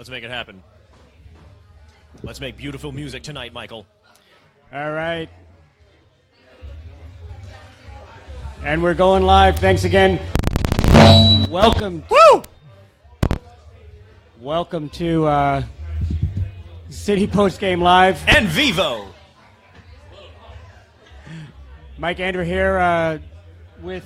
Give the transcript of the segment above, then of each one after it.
Let's make it happen. Let's make beautiful music tonight, Michael. All right. And we're going live. Thanks again. Welcome. Woo! Welcome to City Post Game Live. And Vivo. Mike Andrew here with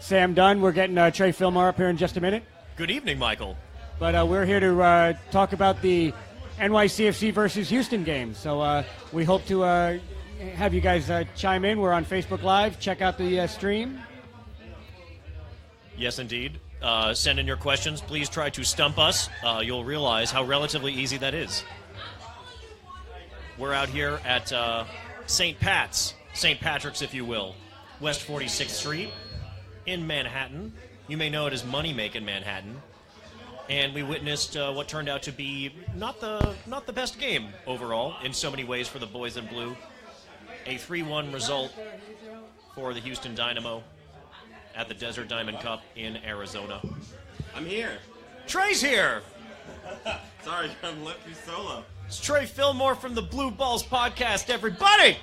Sam Dunn. We're getting Trey Fillmore up here in just a minute. Good evening, Michael. But we're here to talk about the NYCFC versus Houston game. So we hope to have you guys chime in. We're on Facebook Live. Check out the stream. Yes, indeed. Send in your questions. Please try to stump us. You'll realize how relatively easy that is. We're out here at St. Patrick's, if you will, West 46th Street in Manhattan. You may know it as Moneymaking Manhattan. And we witnessed what turned out to be not the best game overall in so many ways for the boys in blue. A 3-1 result for the Houston Dynamo at the Desert Diamond Cup in Arizona. I'm here. Trey's here. Sorry, I'm left you solo. It's Trey Fillmore from the Blue Balls Podcast, everybody.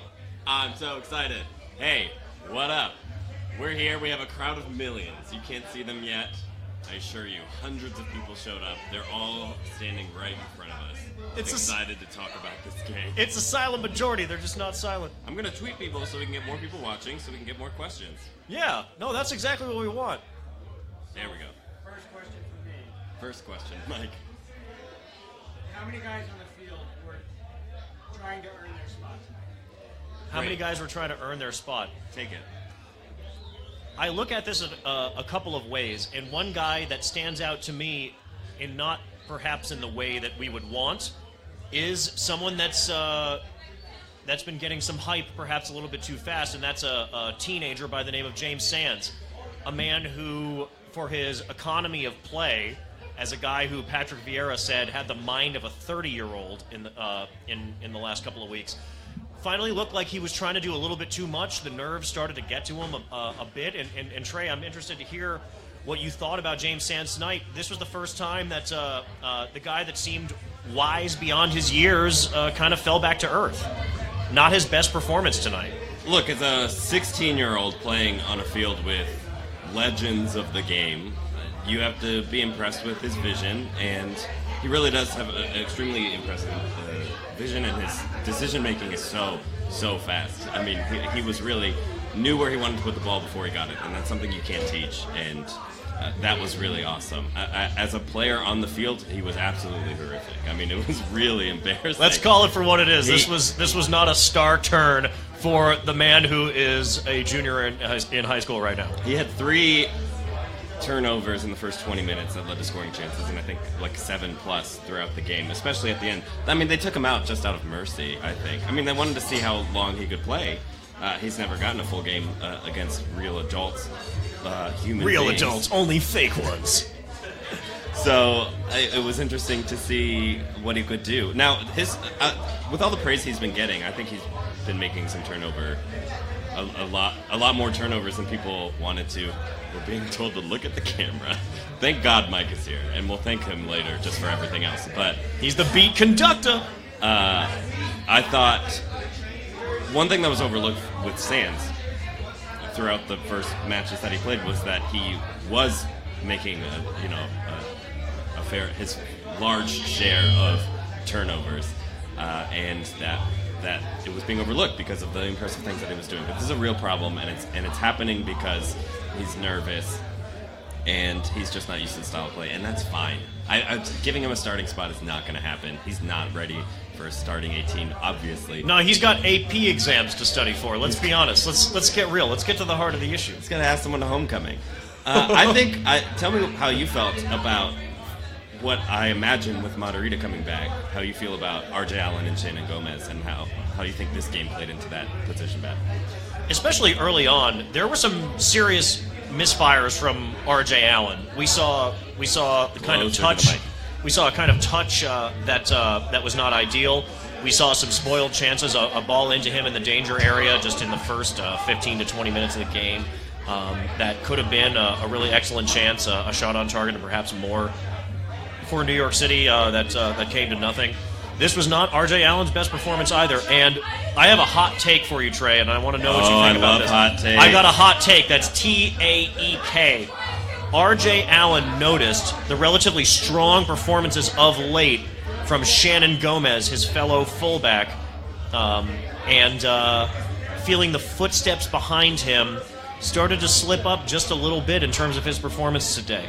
I'm so excited. Hey, what up? We're here. We have a crowd of millions. You can't see them yet. I assure you, hundreds of people showed up. They're all standing right in front of us. It's excited to talk about this game. It's a silent majority. They're just not silent. I'm going to tweet people so we can get more people watching, so we can get more questions. Yeah. No, that's exactly what we want. There we go. First question for me. First question, Mike. How many guys on the field were trying to earn their spot tonight? How many guys were trying to earn their spot? Take it. I look at this a couple of ways, and one guy that stands out to me, and not perhaps in the way that we would want, is someone that's been getting some hype perhaps a little bit too fast, and that's a teenager by the name of James Sands, a man who, for his economy of play, as a guy who Patrick Vieira said had the mind of a 30-year-old in the last couple of weeks, finally looked like he was trying to do a little bit too much. The nerves started to get to him a bit. And Trey, I'm interested to hear what you thought about James Sands tonight. This was the first time that the guy that seemed wise beyond his years kind of fell back to earth. Not his best performance tonight. Look, as a 16-year-old playing on a field with legends of the game, you have to be impressed with his vision, and he really does have an extremely impressive vision, and his decision-making is so fast. I mean, he was really knew where he wanted to put the ball before he got it, and that's something you can't teach, and that was really awesome. As a player on the field, he was absolutely horrific. I mean, it was really embarrassing. Let's call it for what it is. This was not a star turn for the man who is a junior in high school right now. He had 3 turnovers in the first 20 minutes that led to scoring chances, and I think like 7+ throughout the game, especially at the end. I mean, they took him out just out of mercy, I think. I mean, they wanted to see how long he could play. He's never gotten a full game against real adults, human Real beings. adults, only fake ones. So it was interesting to see what he could do. Now, his with all the praise he's been getting, I think he's been making some turnover, a lot more turnovers than people wanted to. We're being told to look at the camera. Thank God Mike is here, and we'll thank him later just for everything else. But he's the beat conductor. I thought one thing that was overlooked with Sands throughout the first matches that he played was that he was making his large share of turnovers, and that it was being overlooked because of the impressive things that he was doing. But this is a real problem, and it's happening because he's nervous and he's just not used to the style of play, and that's fine. Giving him a starting spot is not going to happen. He's not ready for a starting 18, obviously. No, he's got AP exams to study for. Let's be honest. Let's get real. Let's get to the heart of the issue. He's going to ask someone to homecoming. Tell me how you felt about what I imagine with Matarrita coming back, how you feel about R.J. Allen and Shannon Gomez, and how you think this game played into that position battle. Especially early on, there were some serious misfires from R.J. Allen. We saw the kind of touch. We saw a kind of touch that was not ideal. We saw some spoiled chances, a ball into him in the danger area just in the first 15 to 20 minutes of the game. That could have been a really excellent chance, a shot on target, and perhaps more. for New York City that came to nothing. This was not R.J. Allen's best performance either, and I have a hot take for you, Trey, and I want to know what you think about this. Hot take. I got a hot take. That's TAEK. R.J. Allen noticed the relatively strong performances of late from Shannon Gomez, his fellow fullback, and feeling the footsteps behind him started to slip up just a little bit in terms of his performance today.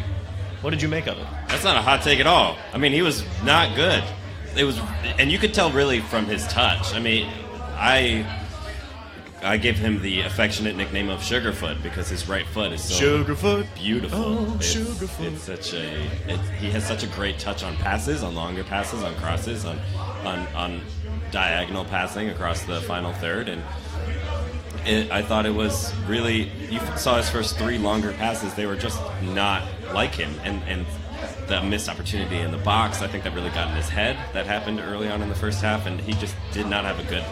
What did you make of it? That's not a hot take at all. I mean, he was not good. It was, and you could tell really from his touch. I mean, I gave him the affectionate nickname of Sugarfoot because his right foot is so Sugarfoot, beautiful. Oh, Sugarfoot. It's such he has such a great touch on passes, on longer passes, on crosses, on diagonal passing across the final third, and I thought it was really. You saw his first 3 longer passes; they were just not like him, and the missed opportunity in the box, I think that really got in his head. That happened early on in the first half, and he just did not have a good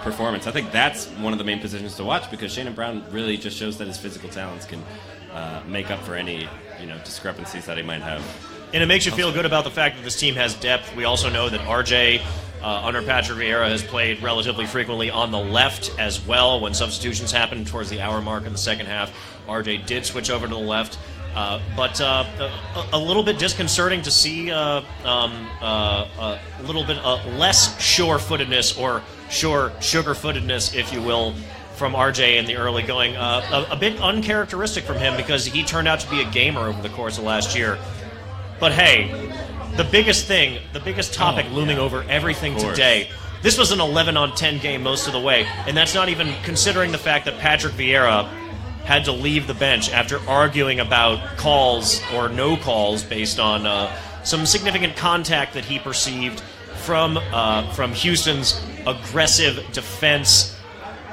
performance. I think that's one of the main positions to watch because Shannon Brown really just shows that his physical talents can make up for any discrepancies that he might have. And it makes you feel good about the fact that this team has depth. We also know that RJ, under Patrick Vieira, has played relatively frequently on the left as well. When substitutions happened towards the hour mark in the second half, RJ did switch over to the left. But a little bit disconcerting to see a little bit less sure-footedness or sugar-footedness, if you will, from RJ in the early going. A bit uncharacteristic from him because he turned out to be a gamer over the course of last year. But hey, the biggest topic looming over everything today, this was an 11-on-10 game most of the way, and that's not even considering the fact that Patrick Vieira had to leave the bench after arguing about calls or no calls based on some significant contact that he perceived from Houston's aggressive defense.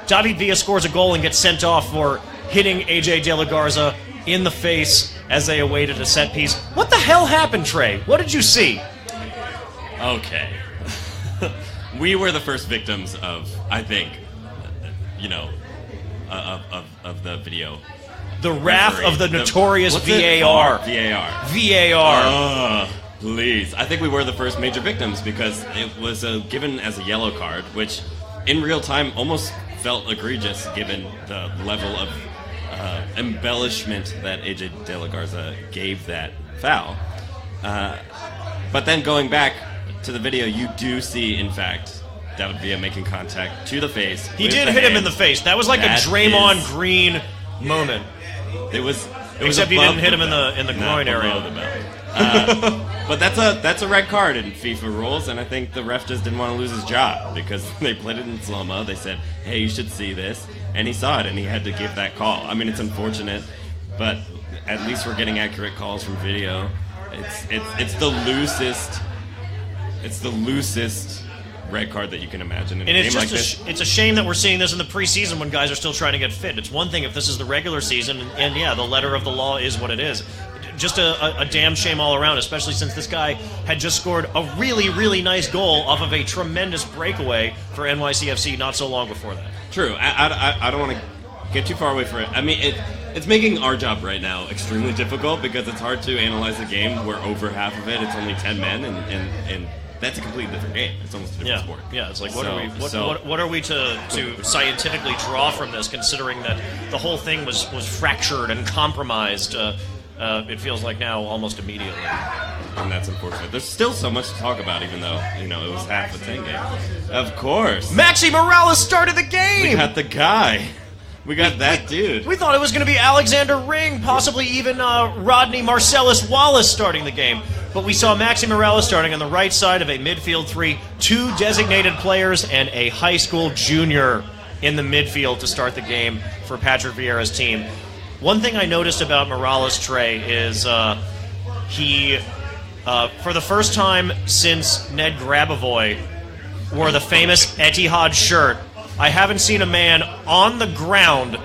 David Villa scores a goal and gets sent off for hitting A.J. De La Garza in the face as they awaited a set piece. What the hell happened, Trey? What did you see? Okay. We were the first victims of, I think, of the video. The wrath of the notorious what's VAR. VAR. Please. I think we were the first major victims because it was given as a yellow card, which in real time almost felt egregious given the level of embellishment that AJ De La Garza gave that foul. But then going back to the video, you do see, in fact, David Villa making contact to the face. He did hit him in the face. That was like a Draymond Green moment. It was except he didn't hit him in the groin area. But that's a red card in FIFA rules, and I think the ref just didn't want to lose his job because they played it in slow-mo. They said, hey, you should see this. And he saw it, and he had to give that call. I mean, it's unfortunate, but at least we're getting accurate calls from video. It's the loosest red card that you can imagine in a game like this. It's a shame that we're seeing this in the preseason when guys are still trying to get fit. It's one thing if this is the regular season, and yeah, the letter of the law is what it is. Just a damn shame all around, especially since this guy had just scored a really, really nice goal off of a tremendous breakaway for NYCFC not so long before that. True. I don't want to get too far away from it. I mean, it's making our job right now extremely difficult because it's hard to analyze a game where over half of it's only 10 men, and that's a completely different game. It's almost a different sport. Yeah, it's like what are we to scientifically draw from this, considering that the whole thing was fractured and compromised. It feels like now almost immediately. And that's unfortunate. There's still so much to talk about, even though, it was half a 10 game. Of course. Maxi Morales started the game! We got the guy. We got that dude. We thought it was going to be Alexander Ring, possibly even Rodney Marcellus Wallace starting the game. But we saw Maxi Morales starting on the right side of a midfield three, 2 designated players, and a high school junior in the midfield to start the game for Patrick Vieira's team. One thing I noticed about Morales, Trey, is he, for the first time since Ned Grabavoy wore the famous Etihad shirt, I haven't seen a man on the ground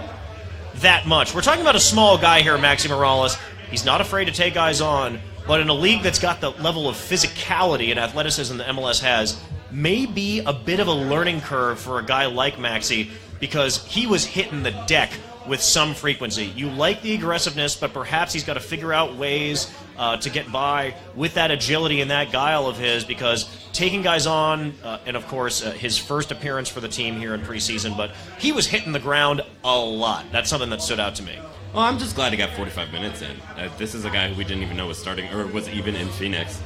that much. We're talking about a small guy here, Maxi Morales. He's not afraid to take guys on, but in a league that's got the level of physicality and athleticism that MLS has, may be a bit of a learning curve for a guy like Maxi because he was hitting the deck with some frequency. You like the aggressiveness, but perhaps he's got to figure out ways to get by with that agility and that guile of his, because taking guys on, and of course his first appearance for the team here in preseason, but he was hitting the ground a lot. That's something that stood out to me. Well, I'm just glad he got 45 minutes in. This is a guy who we didn't even know was starting or was even in Phoenix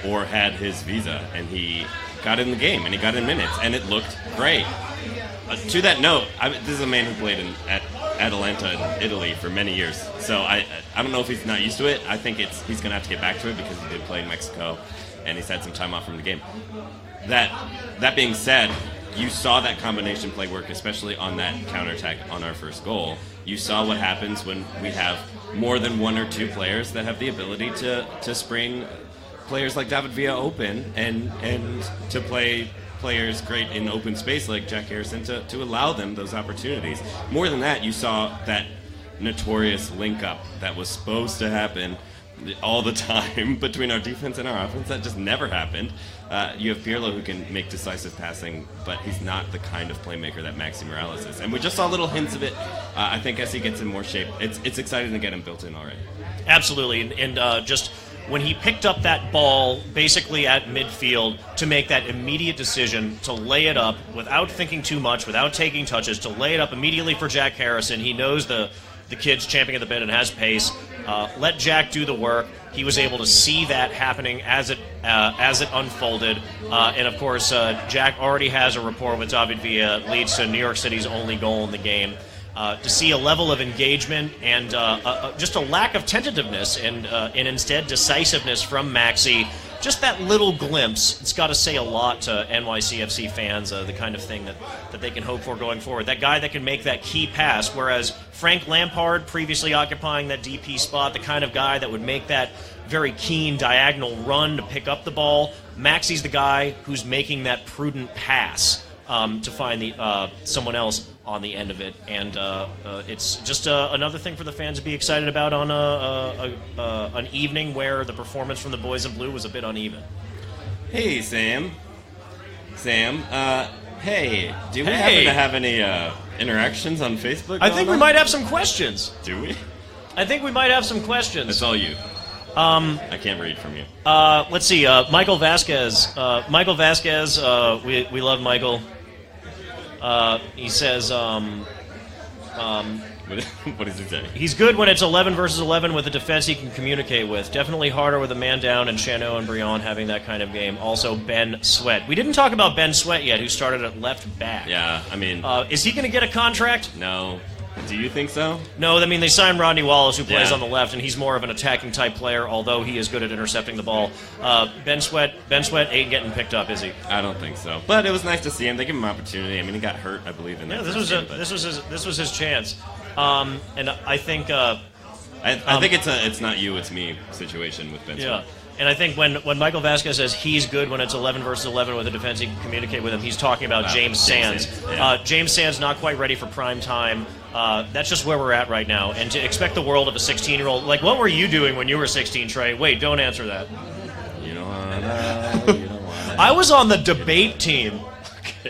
or had his visa, and he got in the game, and he got in minutes, and it looked great. To that note, this is a man who played at Atalanta in Italy for many years, so I don't know if he's not used to it. I think he's going to have to get back to it because he did play in Mexico, and he's had some time off from the game. That being said, you saw that combination play work, especially on that counterattack on our first goal. You saw what happens when we have more than one or two players that have the ability to spring players like David Villa open and to play players great in open space like Jack Harrison to allow them those opportunities. More than that, you saw that notorious link-up that was supposed to happen all the time between our defense and our offense. That just never happened. You have Pirlo who can make decisive passing, but he's not the kind of playmaker that Maxi Morales is. And we just saw little hints of it. I think as he gets in more shape, it's exciting to get him built in already. Absolutely, and just when he picked up that ball basically at midfield to make that immediate decision to lay it up without thinking too much, without taking touches, to lay it up immediately for Jack Harrison. He knows the kid's champing at the bit and has pace. Let Jack do the work. He was able to see that happening as it unfolded. And, of course, Jack already has a rapport with David Villa, leads to New York City's only goal in the game. To see a level of engagement and just a lack of tentativeness and instead decisiveness from Maxi, just that little glimpse, it's got to say a lot to NYCFC fans, the kind of thing that they can hope for going forward. That guy that can make that key pass, whereas Frank Lampard, previously occupying that DP spot, the kind of guy that would make that very keen diagonal run to pick up the ball, Maxi's the guy who's making that prudent pass to find someone else on the end of it, and it's just another thing for the fans to be excited about on an evening where the performance from the boys in blue was a bit uneven. Hey, Sam. Hey, do we happen to have any interactions on Facebook? I think we might have some questions. Do we? I think we might have some questions. It's all you. I can't read from you. Let's see. Michael Vasquez. We love Michael. He says, what does he say? He's good when it's 11 versus 11 with a defense he can communicate with. Definitely harder with a man down, and Chano and Briand having that kind of game. Also, Ben Sweat. We didn't talk about Ben Sweat yet, who started at left back. Yeah, I mean... is he going to get a contract? No. Do you think so? No, I mean, they signed Rodney Wallace, who plays on the left, and he's more of an attacking type player, although he is good at intercepting the ball. Ben Sweat ain't getting picked up, is he? I don't think so. But it was nice to see him. They gave him an opportunity. I mean, he got hurt, I believe, in that this was his chance. And I think I think it's not you, it's me situation with Ben Sweat. Yeah. And I think when Michael Vasquez says he's good when it's 11 versus 11 with a defense he can communicate with him, he's talking about James Sands. James Sands not quite ready for prime time. That's just where we're at right now. And to expect the world of a 16-year-old, like, what were you doing when you were 16, Trey? Wait, don't answer that. You know what? I was on the debate team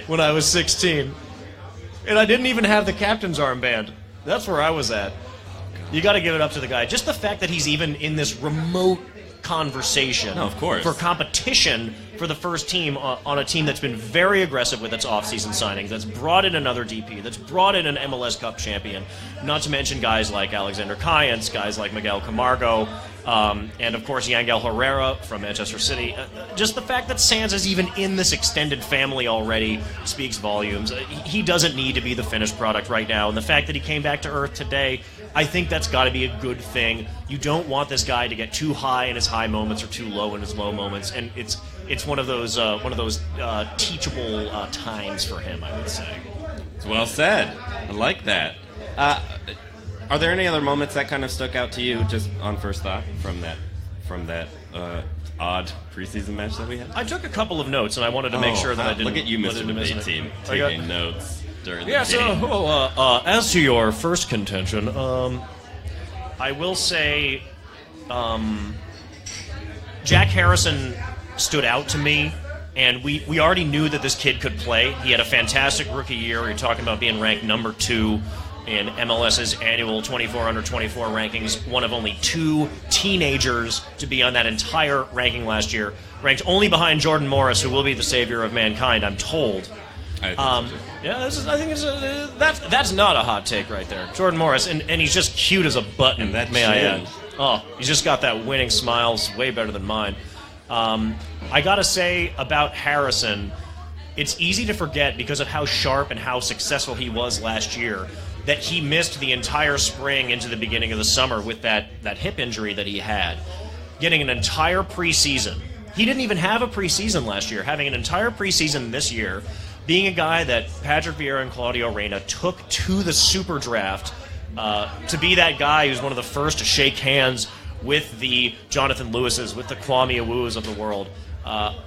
when I was 16, and I didn't even have the captain's armband. That's where I was at. You got to give it up to the guy. Just the fact that he's even in this remote conversation for competition for the first team on a team that's been very aggressive with its offseason signings, that's brought in another DP, that's brought in an MLS Cup champion, not to mention guys like Alexander Cayens, guys like Miguel Camargo, and of course Yangel Herrera from Manchester City. Just the fact that Sands is even in this extended family already speaks volumes. He doesn't need to be the finished product right now, and the fact that he came back to earth today, I think that's got to be a good thing. You don't want this guy to get too high in his high moments or too low in his low moments, and it's one of those teachable times for him, I would say. It's well said. I like that. Are there any other moments that kind of stuck out to you, just on first thought, from that odd preseason match that we had? I took a couple of notes, and I wanted to make sure that I didn't. Look at you, Mr. Debate Team, taking notes during the game. So as to your first contention, I will say Jack Harrison stood out to me, and we already knew that this kid could play. He had a fantastic rookie year. You're talking about being ranked number 2, in MLS's annual 24 under 24 rankings, one of only 2 teenagers to be on that entire ranking last year, ranked only behind Jordan Morris, who will be the savior of mankind, I'm told. That's not a hot take right there. Jordan Morris, and he's just cute as a button, And that may I chin. add. Oh, he's just got that winning smile, it's way better than mine. I gotta say about Harrison, it's easy to forget because of how sharp and how successful he was last year that he missed the entire spring into the beginning of the summer with that hip injury that he had. Getting an entire preseason. He didn't even have a preseason last year. Having an entire preseason this year, being a guy that Patrick Vieira and Claudio Reyna took to the super draft to be that guy who's one of the first to shake hands with the Jonathan Lewises, with the Kwame Awuas of the world.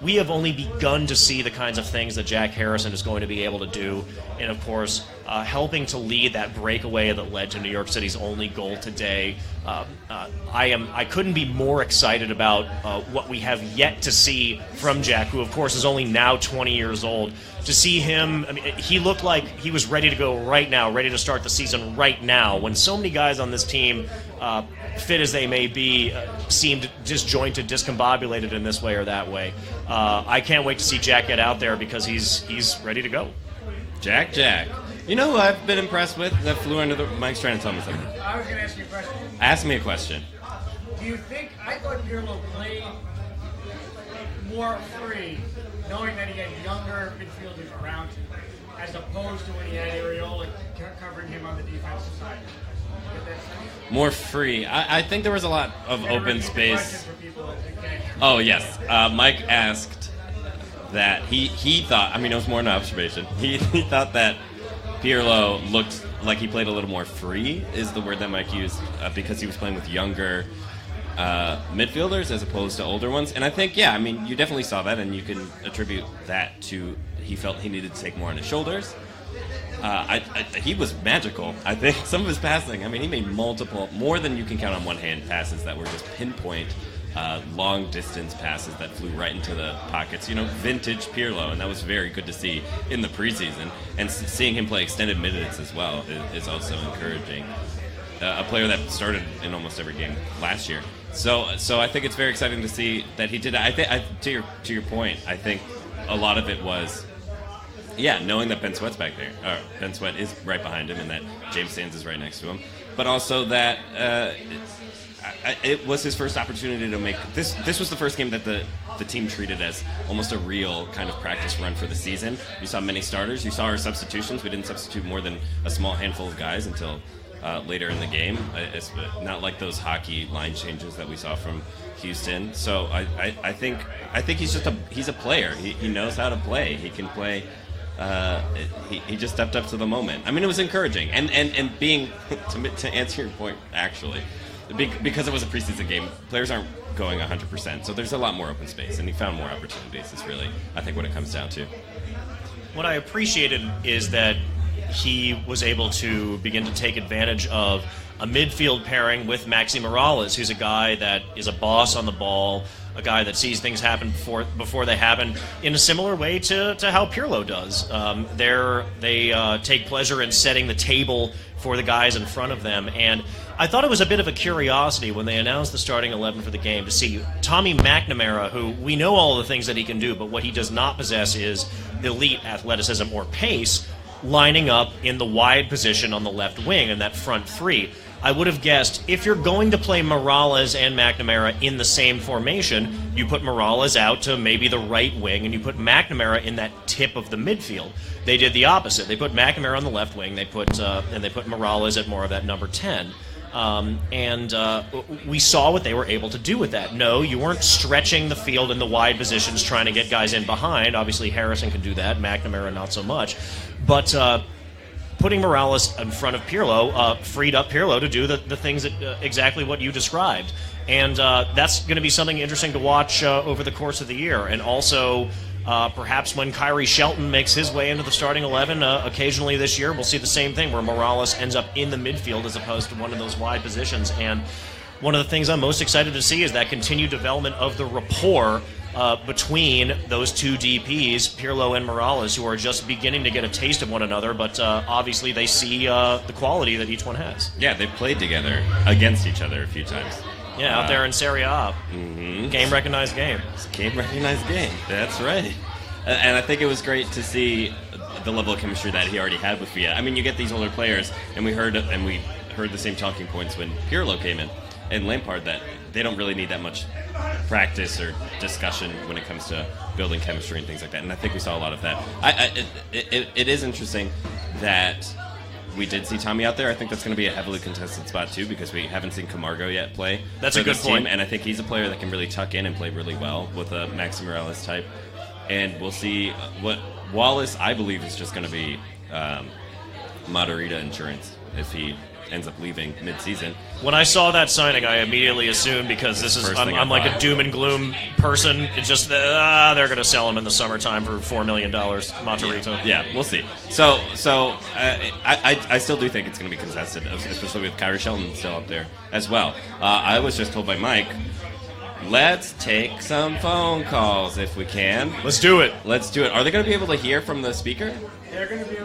We have only begun to see the kinds of things that Jack Harrison is going to be able to do, and of course, helping to lead that breakaway that led to New York City's only goal today. I couldn't be more excited about what we have yet to see from Jack, who of course is only now 20 years old. To see him, I mean, he looked like he was ready to go right now, ready to start the season right now, when so many guys on this team, fit as they may be, seemed disjointed, discombobulated in this way or that way. I can't wait to see Jack get out there because he's ready to go. Jack. You know who I've been impressed with that flew under the... Mike's trying to tell me something. I was going to ask you a question. Ask me a question. Do you think, I thought Pirlo played more free, knowing that he had younger midfielders around him, as opposed to when he had Areola covering him on the defensive side? Get that sense? More free. I think there was a lot of Never open repeat the space. question for people that can't. Oh, yes. Mike asked that he thought, I mean, it was more an observation. He thought that Pirlo looked like he played a little more free, is the word that Mike used, because he was playing with younger midfielders as opposed to older ones. And I think, yeah, I mean, you definitely saw that, and you can attribute that to he felt he needed to take more on his shoulders. He was magical. I think some of his passing, I mean, he made multiple, more than you can count on one hand, passes that were just pinpoint, long distance passes that flew right into the pockets. You know, vintage Pirlo, and that was very good to see in the preseason. And seeing him play extended minutes as well is also encouraging. A player that started in almost every game last year. So I think it's very exciting to see that he did. To your point, I think a lot of it was, yeah, knowing that Ben Sweat's back there. Ben Sweat is right behind him, and that James Sands is right next to him. But also that it was his first opportunity to make this. This was the first game that the team treated as almost a real kind of practice run for the season. You saw many starters. You saw our substitutions. We didn't substitute more than a small handful of guys until later in the game. It's not like those hockey line changes that we saw from Houston. So I think he's a player. He knows how to play. He can play. He just stepped up to the moment. I mean, it was encouraging. And being, to answer your point, actually, because it was a preseason game, players aren't going 100%. So there's a lot more open space, and he found more opportunities. Is really, I think, what it comes down to. What I appreciated is that he was able to begin to take advantage of a midfield pairing with Maxi Morales, who's a guy that is a boss on the ball, a guy that sees things happen before they happen, in a similar way to how Pirlo does. They take pleasure in setting the table for the guys in front of them, and I thought it was a bit of a curiosity when they announced the starting 11 for the game to see Tommy McNamara, who we know all the things that he can do, but what he does not possess is elite athleticism or pace, lining up in the wide position on the left wing in that front three. I would have guessed if you're going to play Morales and McNamara in the same formation, you put Morales out to maybe the right wing and you put McNamara in that tip of the midfield. They did the opposite. They put McNamara on the left wing. They put Morales at more of that number 10. We saw what they were able to do with that. No, you weren't stretching the field in the wide positions trying to get guys in behind. Obviously, Harrison can do that. McNamara not so much. But putting Morales in front of Pirlo freed up Pirlo to do the things that exactly what you described. And that's going to be something interesting to watch over the course of the year. And also, perhaps when Kyrie Shelton makes his way into the starting 11 occasionally this year, we'll see the same thing where Morales ends up in the midfield as opposed to one of those wide positions. And one of the things I'm most excited to see is that continued development of the rapport between those two DPs, Pirlo and Morales, who are just beginning to get a taste of one another, but obviously they see the quality that each one has. Yeah, they've played together against each other a few times. Yeah, out there in Serie A. Game recognized game. Game recognized game. That's right. And I think it was great to see the level of chemistry that he already had with Villa. I mean, you get these older players, and we heard the same talking points when Pirlo came in, and Lampard, that they don't really need that much practice or discussion when it comes to building chemistry and things like that. And I think we saw a lot of that. It is interesting that we did see Tommy out there. I think that's going to be a heavily contested spot too, because we haven't seen Camargo yet play. That's a good point. And I think he's a player that can really tuck in and play really well with a Maxi Morales type. And we'll see what Wallace, I believe, is just going to be Matarrita insurance if he ends up leaving mid-season. When I saw that signing, I immediately assumed, because I'm like a doom and gloom person, it's just they're going to sell him in the summertime for $4 million, Matarrita. Yeah, we'll see. So I still do think it's going to be contested, especially with Kyrie Shelton still up there as well. I was just told by Mike, let's take some phone calls if we can. Let's do it. Are they going to be able to hear from the speaker? They're going to be.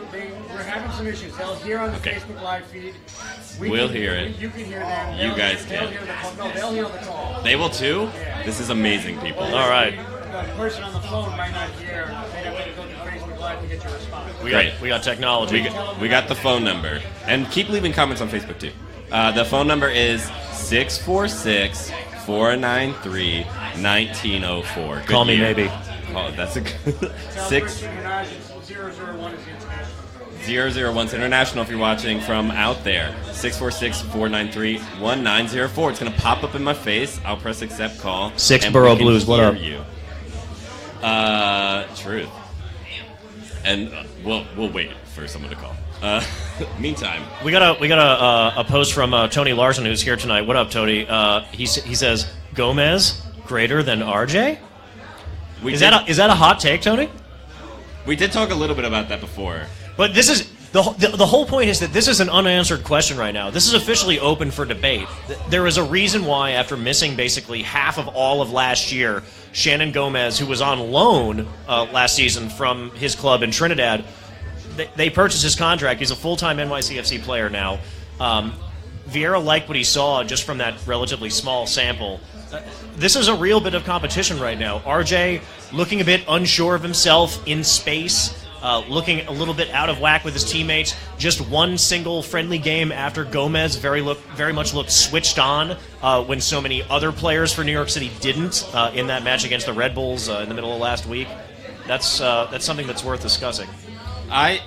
We're having some issues. They'll hear on the Facebook live feed. We'll hear it. You can hear them. You guys can. They'll hear the call. They will too? Yeah. This is amazing, people. All right. The person on the phone might not hear. They'd have to go to Facebook live to get your response. We got technology. We got the phone number. And keep leaving comments on Facebook too. The phone number is 646-493-1904. Call me maybe. Oh, that's a good 001 is the international. 001's international if you're watching from out there. 646-493-1904. It's going to pop up in my face. I'll press accept call. Borough Blues, what up? You. Truth. And we'll wait for someone to call. Meantime, we got a post from Tony Larson, who's here tonight. What up, Tony? He says Gomez greater than RJ. Is that a hot take, Tony? We did talk a little bit about that before. But this is the whole point is that this is an unanswered question right now. This is officially open for debate. There is a reason why, after missing basically half of all of last year, Shannon Gomez, who was on loan last season from his club in Trinidad, they purchased his contract. He's a full-time NYCFC player now. Vieira liked what he saw just from that relatively small sample. This is a real bit of competition right now. RJ looking a bit unsure of himself in space, looking a little bit out of whack with his teammates. Just one single friendly game after Gomez very much looked switched on when so many other players for New York City didn't in that match against the Red Bulls in the middle of last week. That's something that's worth discussing. I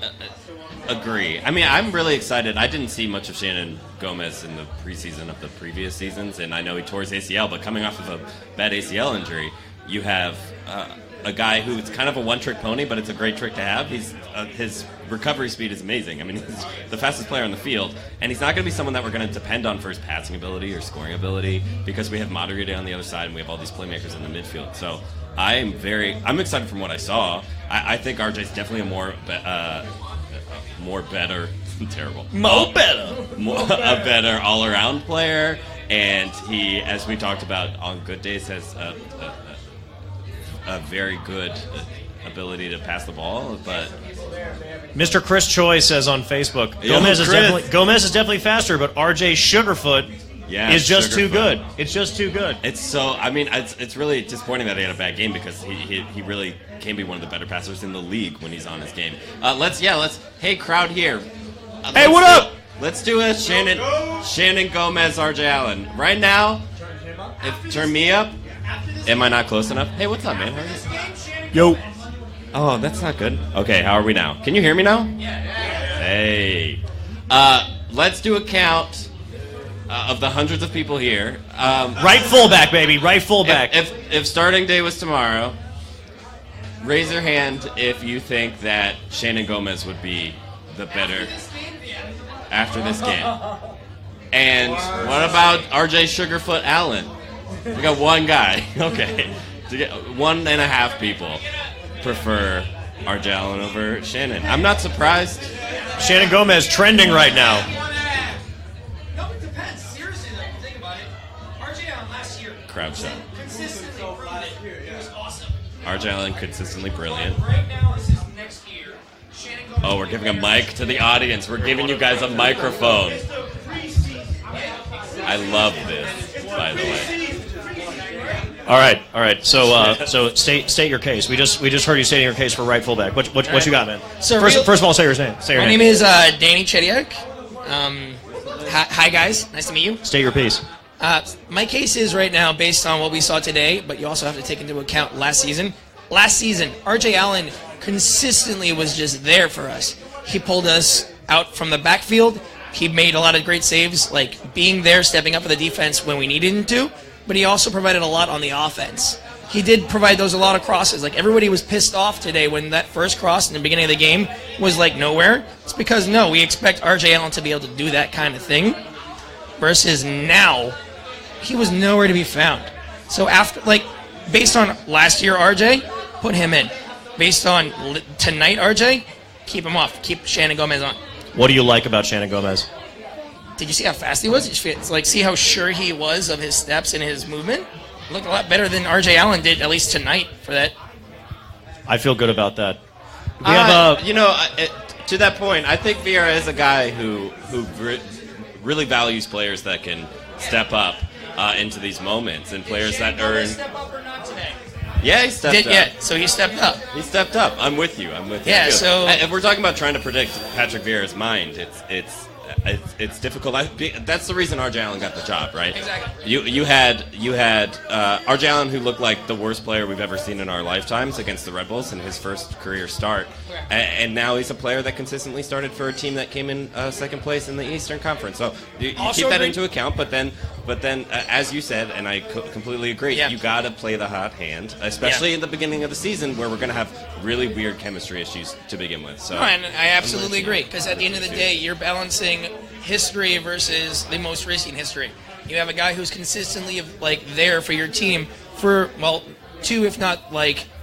agree. I mean, I'm really excited. I didn't see much of Shannon Gomez in the preseason of the previous seasons, and I know he tore his ACL, but coming off of a bad ACL injury, you have a guy who's kind of a one-trick pony, but it's a great trick to have. His recovery speed is amazing. I mean, he's the fastest player on the field, and he's not going to be someone that we're going to depend on for his passing ability or scoring ability, because we have Matarrita on the other side, and we have all these playmakers in the midfield. So I'm excited from what I saw. I think RJ's definitely a better all-around player, and he, as we talked about on good days, has a very good ability to pass the ball. But Mr. Chris Choi says on Facebook, Gomez is definitely faster, but RJ Sugarfoot is just too good. It's just too good. It's really disappointing that he had a bad game, because he really can be one of the better passers in the league when he's on his game. Hey, crowd here. Hey, what up? Let's do a Shannon Gomez, RJ Allen. Right now, turn me up. Am I not close enough? Hey, what's up, man? How are you? Yo. Oh, that's not good. Okay, how are we now? Can you hear me now? Yeah. Hey. Let's do a count of the hundreds of people here. Right fullback, baby. Right fullback. If starting day was tomorrow, raise your hand if you think that Shannon Gomez would be the better after this game. And what about RJ Sugarfoot Allen? We got one guy. Okay. 1.5 people prefer RJ Allen over Shannon. I'm not surprised. Shannon Gomez trending right now. No, it depends. Seriously, though, think about it. RJ Allen last year Crowd shot. consistently proved it. He was awesome. RJ Allen consistently brilliant. But right now, this is next year. Shannon Gomez. Oh, we're giving a mic to the audience. We're giving you guys a microphone. I love this, by the way. All right. So state your case. We just heard you stating your case for right fullback. What you got, man? So first of all, say your name. My name is Danny Chediak. Hi, guys. Nice to meet you. State your piece. My case is right now based on what we saw today, but you also have to take into account last season. Last season, RJ Allen consistently was just there for us. He pulled us out from the backfield. He made a lot of great saves, like being there, stepping up for the defense when we needed him to, but he also provided a lot on the offense. He did provide those a lot of crosses. Like, everybody was pissed off today when that first cross in the beginning of the game was like nowhere. It's because, no, we expect RJ Allen to be able to do that kind of thing, versus now, he was nowhere to be found. So after, like, based on last year RJ, put him in. Based on tonight RJ, keep him off. Keep Shannon Gomez on. What do you like about Shannon Gomez? Did you see how fast he was? It's like, see how sure he was of his steps and his movement? Looked a lot better than RJ Allen did, at least tonight, for that. I feel good about that. We have To that point, I think Vieira is a guy who really values players that can step up into these moments, and players that earn. Step up or not today? Yeah, he stepped up. Yeah, so he stepped up. He stepped up. I'm with you. Yeah, too. so- If we're talking about trying to predict Patrick Vieira's mind, it's difficult. That's the reason RJ Allen got the job, right? Exactly. You had RJ Allen, who looked like the worst player we've ever seen in our lifetimes against the Red Bulls in his first career start, and now he's a player that consistently started for a team that came in second place in the Eastern Conference. So you keep that into account, but then as you said, and I completely agree, you got to play the hot hand, especially in the beginning of the season where we're going to have really weird chemistry issues to begin with. So, No, and I absolutely agree, because at the end of the day, you're balancing history versus the most recent history. You have a guy who's consistently there for your team for 2, if not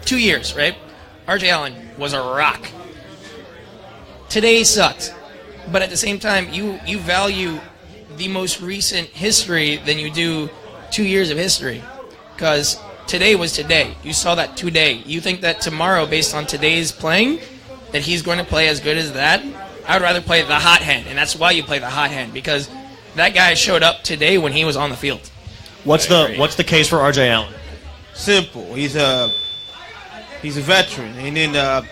2 years, right? RJ Allen was a rock. Today sucked, but at the same time, you value the most recent history than you do 2 years of history, because today was today. You saw that today. You think that tomorrow, based on today's playing, that he's going to play as good as that? I would rather play the hot hand, and that's why you play the hot hand, because that guy showed up today when he was on the field. What's the case for RJ Allen? Simple. He's a veteran, and then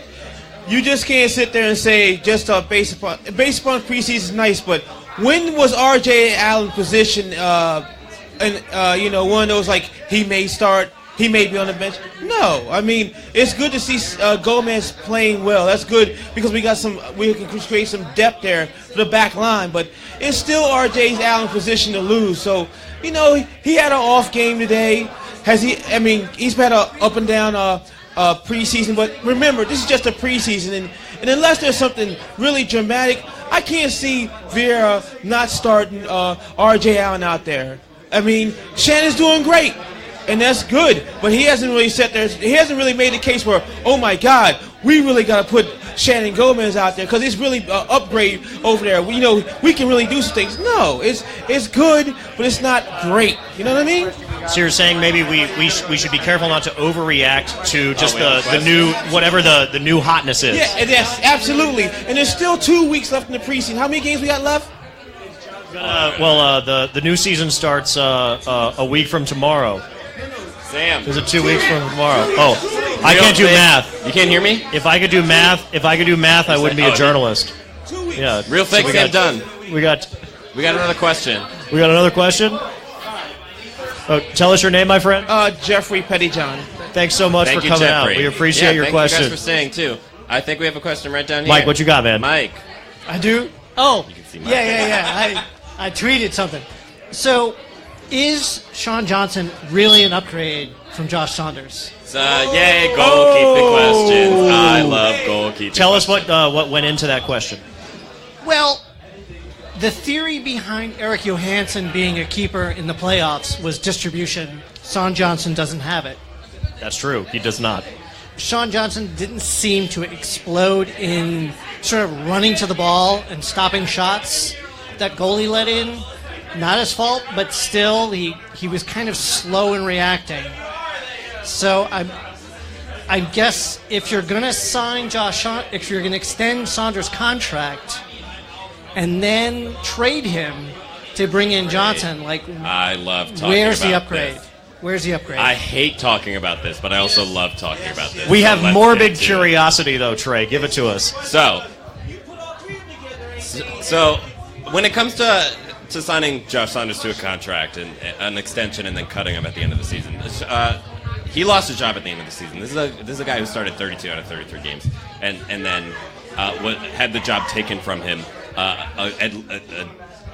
you just can't sit there and say just based upon preseason is nice, but when was RJ Allen positioned? One of those he may start. He may be on the bench. No, I mean, it's good to see Gomez playing well. That's good because we can create some depth there for the back line. But it's still RJ Allen's position to lose. So, he had an off game today. He's had a up and down preseason. But remember, this is just a preseason, and unless there's something really dramatic, I can't see Vieira not starting RJ Allen out there. I mean, Shannon's doing great. And that's good, but he hasn't really sat there. He hasn't really made the case where, oh my God, we really got to put Shannon Gomez out there because it's really upgrade over there. We can really do some things. No, it's good, but it's not great. You know what I mean? So you're saying maybe we should be careful not to overreact to just the new whatever the new hotness is. Yeah, yes, absolutely. And there's still 2 weeks left in the preseason. How many games we got left? The new season starts a week from tomorrow. Sam. Is it 2 weeks from tomorrow? Oh, I can't do math. You can't hear me? If I could do math, I wouldn't be a journalist. 2 weeks. Yeah. Real fake Sam done. We got another question. We got another question? Tell us your name, my friend. Jeffrey Pettyjohn. Thanks so much for coming out. We appreciate your question. Thank you guys for staying, too. I think we have a question right down here. Mike, what you got, man? Mike. I do? Oh, You can see Mike. yeah. I tweeted something. So, is Sean Johnson really an upgrade from Josh Saunders? Yay, goalkeeping questions. I love goalkeeping. Tell us what went into that question. Well, the theory behind Eric Johansson being a keeper in the playoffs was distribution. Sean Johnson doesn't have it. That's true. He does not. Sean Johnson didn't seem to explode in sort of running to the ball and stopping shots that goalie let in. not his fault, but still he was kind of slow in reacting. So I guess if you're going to sign if you're going to extend Saunders' contract and then trade him to bring in Johnson, like, I love talking where's about the upgrade? this. Where's the upgrade? I hate talking about this, but I also love talking about this. We So have let's morbid get to it. curiosity, though, Trey. Give it to us. So when it comes to signing Josh Saunders to a contract and an extension and then cutting him at the end of the season, he lost his job at the end of the season. This is a guy who started 32 out of 33 games and then had the job taken from him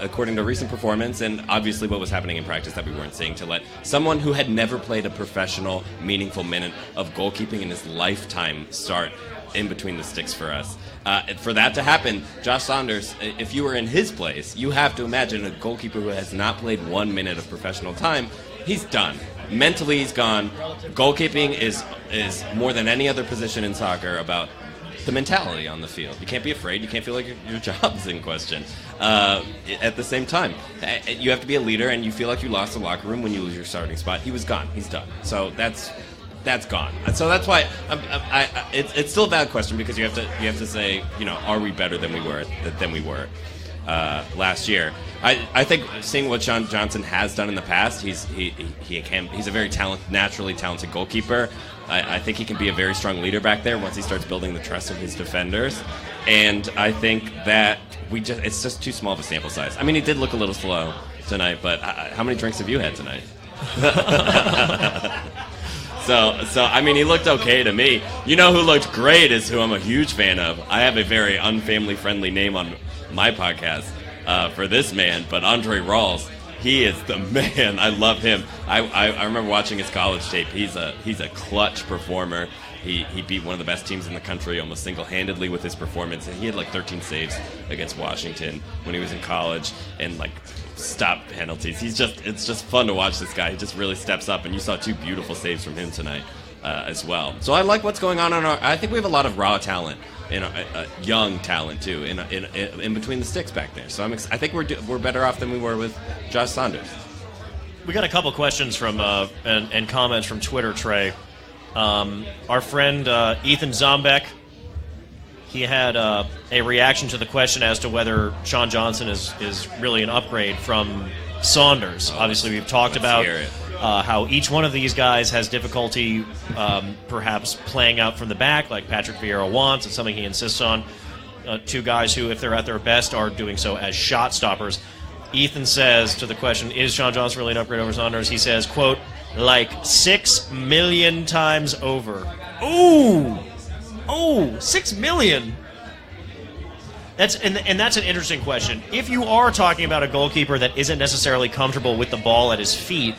according to recent performance and obviously what was happening in practice that we weren't seeing, to let someone who had never played a professional, meaningful minute of goalkeeping in his lifetime start in between the sticks for us. For that to happen, Josh Saunders, if you were in his place, you have to imagine a goalkeeper who has not played 1 minute of professional time, he's done. Mentally, he's gone. Goalkeeping is more than any other position in soccer about the mentality on the field. You can't be afraid. You can't feel like your job's in question. At the same time, you have to be a leader, and you feel like you lost the locker room when you lose your starting spot. He was gone. He's done. So that's gone. And so that's why it's still a valid question, because you have to say, are we better than we were last year? I think seeing what Sean Johnson has done in the past, he's a very naturally talented goalkeeper. I think he can be a very strong leader back there once he starts building the trust of his defenders. And I think that it's just too small of a sample size. I mean, he did look a little slow tonight, but how many drinks have you had tonight? So I mean, he looked okay to me. You know who looked great is who I'm a huge fan of. I have a very unfamily-friendly name on my podcast for this man, but Andre Rawls, he is the man. I love him. I remember watching his college tape. He's a clutch performer. He beat one of the best teams in the country almost single-handedly with his performance, and he had like 13 saves against Washington when he was in college, and like stop penalties. It's just fun to watch this guy. He just really steps up, and you saw 2 beautiful saves from him tonight as well. So I like what's going on I think we have a lot of raw talent, young talent too, in between the sticks back there. So I think we're better off than we were with Josh Saunders. We got a couple questions from and comments from Twitter, Trey. Our friend Ethan Zombeck, he had a reaction to the question as to whether Sean Johnson is really an upgrade from Saunders. Obviously, we've talked about how each one of these guys has difficulty perhaps playing out from the back, like Patrick Vieira wants. It's something he insists on. 2 guys who, if they're at their best, are doing so as shot stoppers. Ethan says to the question, is Sean Johnson really an upgrade over Saunders? He says, quote, like 6 million times over. Ooh, 6 million. That's an interesting question. If you are talking about a goalkeeper that isn't necessarily comfortable with the ball at his feet,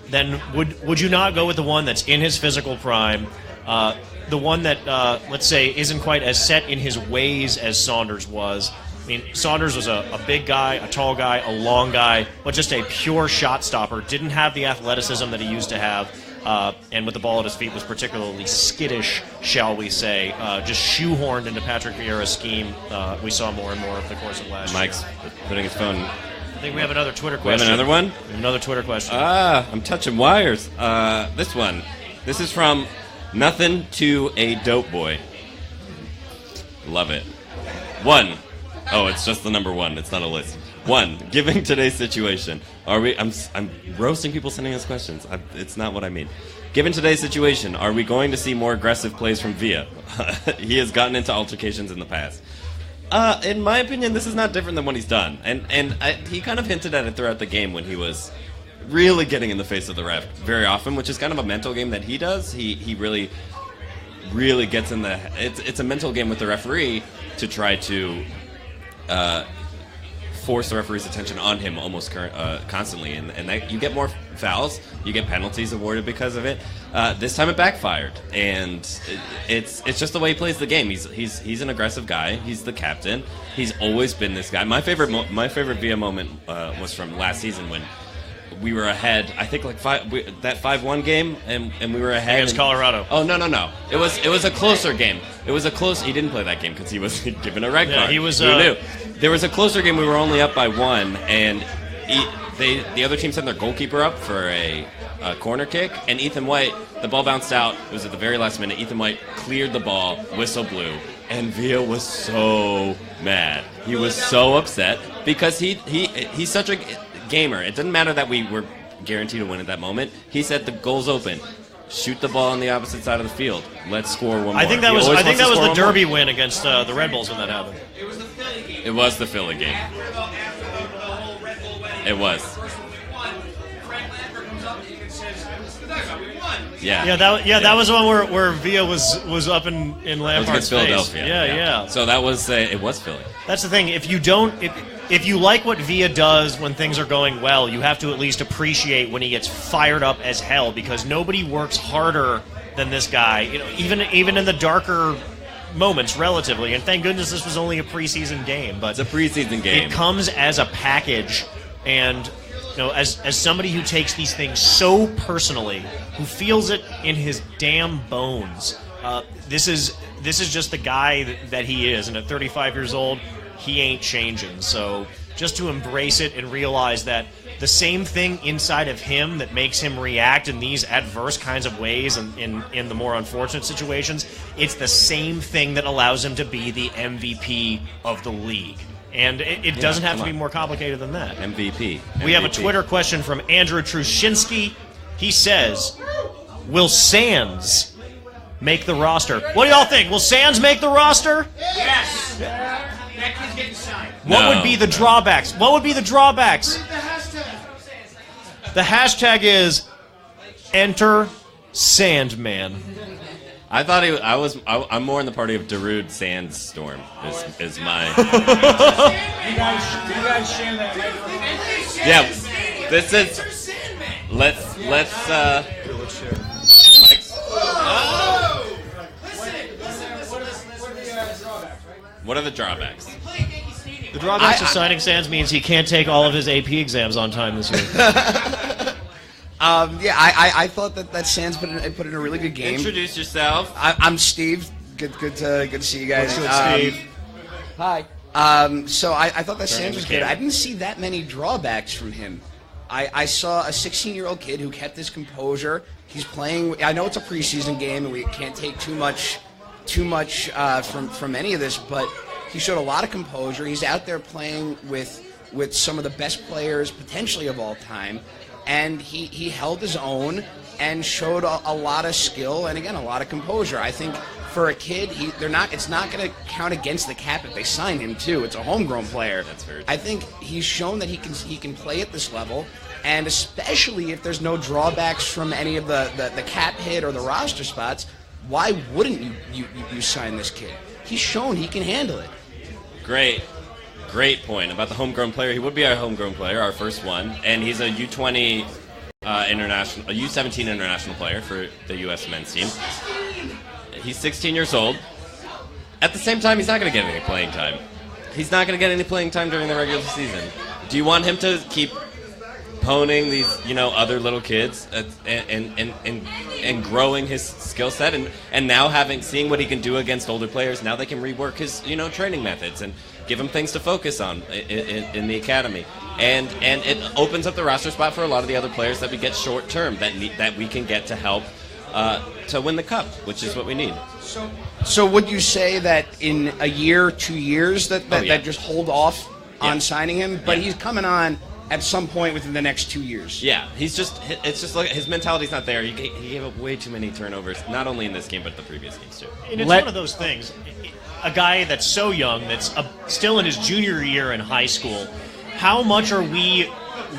then would you not go with the one that's in his physical prime, the one that, let's say, isn't quite as set in his ways as Saunders was? I mean, Saunders was a big guy, a tall guy, a long guy, but just a pure shot stopper. Didn't have the athleticism that he used to have, and with the ball at his feet was particularly skittish, shall we say. Just shoehorned into Patrick Vieira's scheme. We saw more and more over the course of last year. Mike's putting his phone. I think we have another Twitter We have question. another one? We have another Twitter question. I'm touching wires. This one. This is from Nothing to a Dope Boy. Love it. 1. Oh, it's just the number 1. It's not a list. 1. Given today's situation, are we? I'm roasting people sending us questions. It's not what I mean. Given today's situation, are we going to see more aggressive plays from Villa? He has gotten into altercations in the past. In my opinion, this is not different than what he's done, and he kind of hinted at it throughout the game when he was really getting in the face of the ref very often, which is kind of a mental game that he does. He really gets in the. It's a mental game with the referee to try to force the referee's attention on him almost constantly, and that, you get more fouls, you get penalties awarded because of it. This time it backfired, and it's just the way he plays the game. He's an aggressive guy. He's the captain. He's always been this guy. My favorite Villa moment was from last season when we were ahead. I think like that 5-1 game, and we were ahead against Colorado. Oh no! It was a closer game. It was a close. He didn't play that game because he was given a red card. He was. Who knew? There was a closer game. We were only up by 1, and the other team sent their goalkeeper up for a corner kick, and Ethan White, the ball bounced out. It was at the very last minute. Ethan White cleared the ball, whistle blew, and Villa was so mad. He was so upset because he's such a gamer. It doesn't matter that we were guaranteed to win at that moment. He said the goal's open. Shoot the ball on the opposite side of the field. Let's score one more. I think that was the Derby win against the Red Bulls when that happened. It was the Philly game. It was. Yeah. That was the one where Villa was up in Lampard's face. Philadelphia. Yeah. So that was it was Philly. That's the thing. If you like what Villa does when things are going well, you have to at least appreciate when he gets fired up as hell, because nobody works harder than this guy. You know, even in the darker moments, relatively. And thank goodness this was only a preseason game. But it's a preseason game. It comes as a package, and as somebody who takes these things so personally, who feels it in his damn bones, this is just the guy that he is. And at 35 years old, he ain't changing. So just to embrace it and realize that the same thing inside of him that makes him react in these adverse kinds of ways and in the more unfortunate situations, it's the same thing that allows him to be the MVP of the league. And it doesn't have to be more complicated than that. MVP. We have a Twitter question from Andrew Trushinsky. He says, will Sands make the roster? What do y'all think? Will Sands make the roster? Yes. That kid's getting signed. What would be the drawbacks? What would be the drawbacks? The hashtag is enter Sandman. I thought I'm more in the party of Darude Sandstorm. Is my. You guys share that. Yeah, this is. Let's. Mike's. What are the drawbacks? The drawbacks of signing Sands means he can't take all of his AP exams on time this year. I thought that Sands put in a really good game. Introduce yourself. I'm Steve. Good to see you guys. Steve. Hi. So I thought that Sands was good. I didn't see that many drawbacks from him. I saw a 16-year-old kid who kept his composure. He's playing. I know it's a preseason game and we can't take too much from any of this, but he showed a lot of composure. He's out there playing with some of the best players potentially of all time, and he held his own and showed a lot of skill and again a lot of composure. I think for a kid, it's not going to count against the cap if they sign him too. It's a homegrown player. That's very true. I think he's shown that he can play at this level, and especially if there's no drawbacks from any of the cap hit or the roster spots. Why wouldn't you sign this kid? He's shown he can handle it. Great point about the homegrown player. He would be our homegrown player, our first one, and he's a U20 international, a U17 international player for the U.S. men's team. He's 16 years old. At the same time, he's not going to get any playing time. He's not going to get any playing time during the regular season. Do you want him to keep honing these, other little kids and growing his skill set and now seeing what he can do against older players? Now they can rework his, training methods and give him things to focus on in the academy. And it opens up the roster spot for a lot of the other players that we get short term that we can get to help to win the cup, which is what we need. So would you say that in a year, 2 years that just hold off on signing him? But he's coming on at some point within the next 2 years. Yeah, it's just like his mentality's not there. He gave up way too many turnovers, not only in this game but the previous games too. And it's one of those things. A guy that's so young, that's still in his junior year in high school, how much are we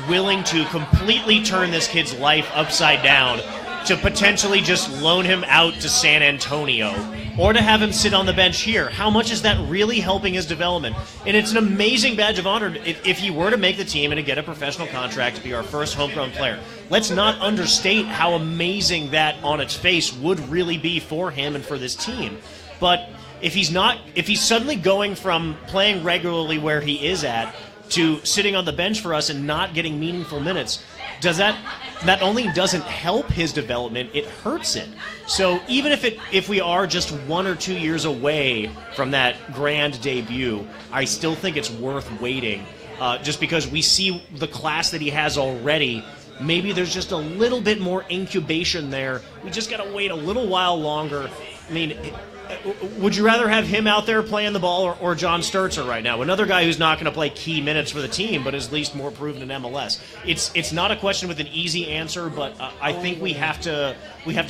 willing to completely turn this kid's life upside down to potentially just loan him out to San Antonio or to have him sit on the bench here? How much is that really helping his development? And it's an amazing badge of honor if he were to make the team and to get a professional contract to be our first homegrown player. Let's not understate how amazing that on its face would really be for him and for this team. But if he's suddenly going from playing regularly where he is at to sitting on the bench for us and not getting meaningful minutes, that only doesn't help his development, it hurts it. So even if we are just 1 or 2 years away from that grand debut, I still think it's worth waiting just because we see the class that he has already. Maybe there's just a little bit more incubation there. We just got to wait a little while longer. I mean, would you rather have him out there playing the ball or John Sturzer right now? Another guy who's not going to play key minutes for the team, but is at least more proven in MLS. It's not a question with an easy answer, but I think we have to